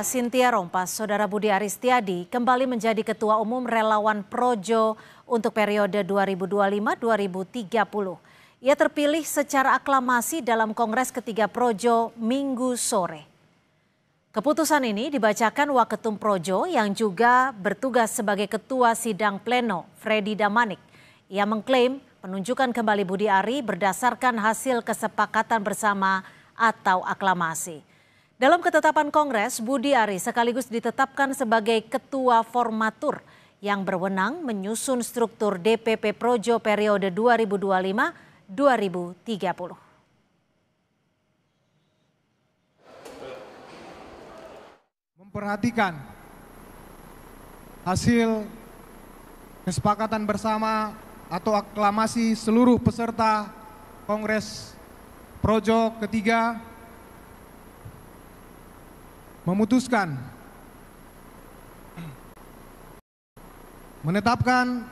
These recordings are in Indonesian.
Cynthia Rompas, Saudara Budi Aristiadi kembali menjadi Ketua Umum Relawan Projo untuk periode 2025-2030. Ia terpilih secara aklamasi dalam Kongres ketiga Projo Minggu sore. Keputusan ini dibacakan Waketum Projo yang juga bertugas sebagai Ketua Sidang Pleno, Freddy Damanik. Ia mengklaim penunjukan kembali Budi Ari berdasarkan hasil kesepakatan bersama atau aklamasi. Dalam ketetapan Kongres, Budi Ari sekaligus ditetapkan sebagai Ketua Formatur yang berwenang menyusun struktur DPP Projo periode 2025-2030. Memperhatikan hasil kesepakatan bersama atau aklamasi seluruh peserta Kongres Projo ketiga, memutuskan menetapkan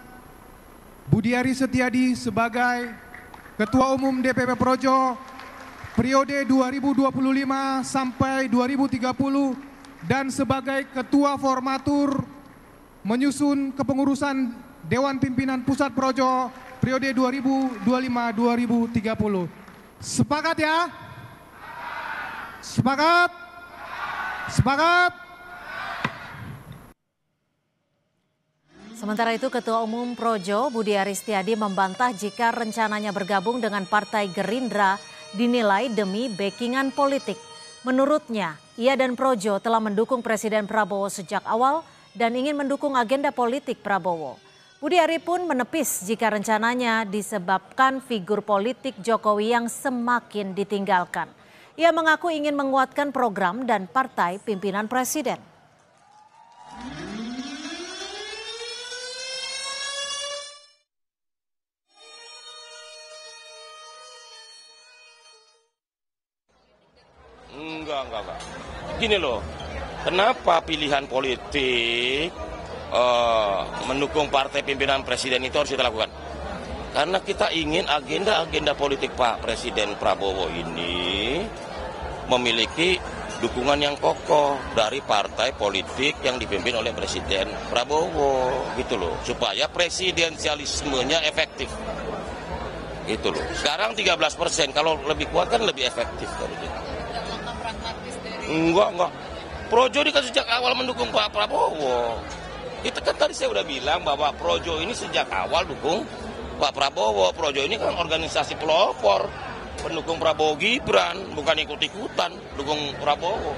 Budi Ari Setiadi sebagai Ketua Umum DPP Projo periode 2025 sampai 2030 dan sebagai Ketua Formatur menyusun kepengurusan Dewan Pimpinan Pusat Projo periode 2025-2030. Sepakat ya? Sepakat? Sepakat. Sementara itu Ketua Umum Projo Budi Aristiadi membantah jika rencananya bergabung dengan Partai Gerindra dinilai demi backingan politik. Menurutnya, ia dan Projo telah mendukung Presiden Prabowo sejak awal dan ingin mendukung agenda politik Prabowo. Budi Ari pun menepis jika rencananya disebabkan figur politik Jokowi yang semakin ditinggalkan. Ia mengaku ingin menguatkan program dan partai pimpinan presiden. Enggak. Gini loh, kenapa pilihan politik mendukung partai pimpinan presiden itu harus kita lakukan? Karena kita ingin agenda-agenda politik Pak Presiden Prabowo ini memiliki dukungan yang kokoh dari partai politik yang dipimpin oleh Presiden Prabowo, gitu loh, supaya presidensialismenya efektif, gitu loh. Sekarang 13%, kalau lebih kuat kan lebih efektif. Enggak. Projo dikasih sejak awal mendukung Pak Prabowo. Itu kan tadi saya udah bilang bahwa Projo ini sejak awal dukung Pak Prabowo. Projo ini kan organisasi pelopor pendukung Prabowo Gibran, bukan ikut-ikutan dukung Prabowo.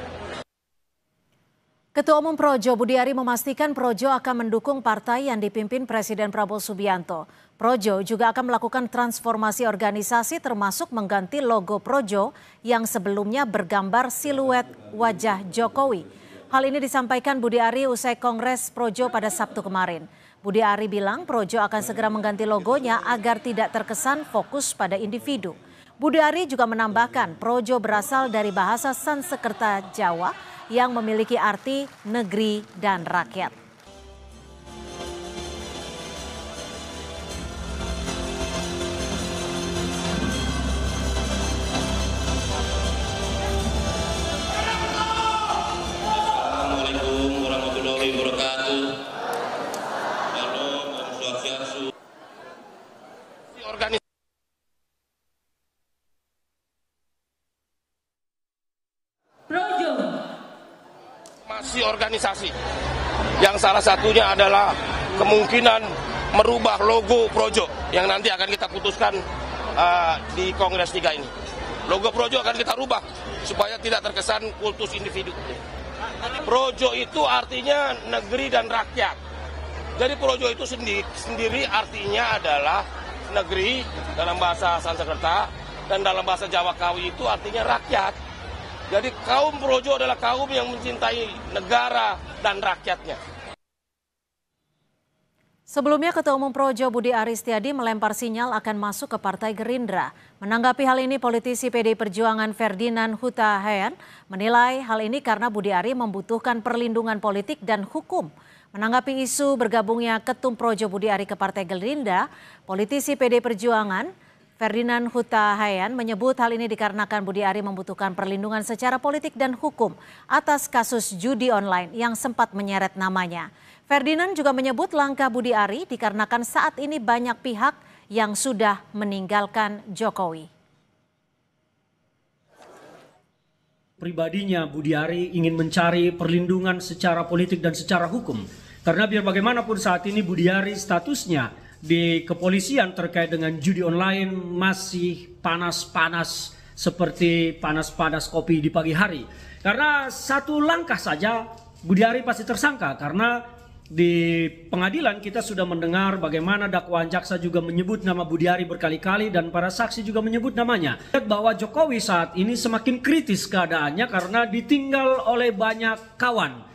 Ketua Umum Projo Budi Ari memastikan Projo akan mendukung partai yang dipimpin Presiden Prabowo Subianto. Projo juga akan melakukan transformasi organisasi termasuk mengganti logo Projo yang sebelumnya bergambar siluet wajah Jokowi. Hal ini disampaikan Budi Ari usai Kongres Projo pada Sabtu kemarin. Budi Ari bilang Projo akan segera mengganti logonya agar tidak terkesan fokus pada individu. Budi Ari juga menambahkan Projo berasal dari bahasa Sanskerta Jawa yang memiliki arti negeri dan rakyat. Assalamualaikum warahmatullahi wabarakatuh. Masih organisasi yang salah satunya adalah kemungkinan merubah logo Projo yang nanti akan kita putuskan di Kongres 3 ini. Logo Projo akan kita rubah supaya tidak terkesan kultus individu. Projo itu artinya negeri dan rakyat. Jadi Projo itu sendiri artinya adalah negeri dalam bahasa Sanskerta dan dalam bahasa Jawa Kawi itu artinya rakyat. Jadi kaum Projo adalah kaum yang mencintai negara dan rakyatnya. Sebelumnya Ketua Umum Projo Budi Aristiadi melempar sinyal akan masuk ke Partai Gerindra. Menanggapi hal ini politisi PDI Perjuangan Ferdinand Huta Heian menilai hal ini karena Budi Ari membutuhkan perlindungan politik dan hukum. Menanggapi isu bergabungnya Ketum Projo Budi Ari ke Partai Gerindra, politisi PDI Perjuangan Ferdinand Huta Hayan menyebut hal ini dikarenakan Budi Ari membutuhkan perlindungan secara politik dan hukum atas kasus judi online yang sempat menyeret namanya. Ferdinand juga menyebut langkah Budi Ari dikarenakan saat ini banyak pihak yang sudah meninggalkan Jokowi. Pribadinya Budi Ari ingin mencari perlindungan secara politik dan secara hukum. Karena biar bagaimanapun saat ini Budi Ari statusnya di kepolisian terkait dengan judi online masih panas-panas seperti panas-panas kopi di pagi hari. Karena satu langkah saja Budi Ari pasti tersangka, karena di pengadilan kita sudah mendengar bagaimana dakwaan jaksa juga menyebut nama Budi Ari berkali-kali dan para saksi juga menyebut namanya. Bahwa Jokowi saat ini semakin kritis keadaannya karena ditinggal oleh banyak kawan.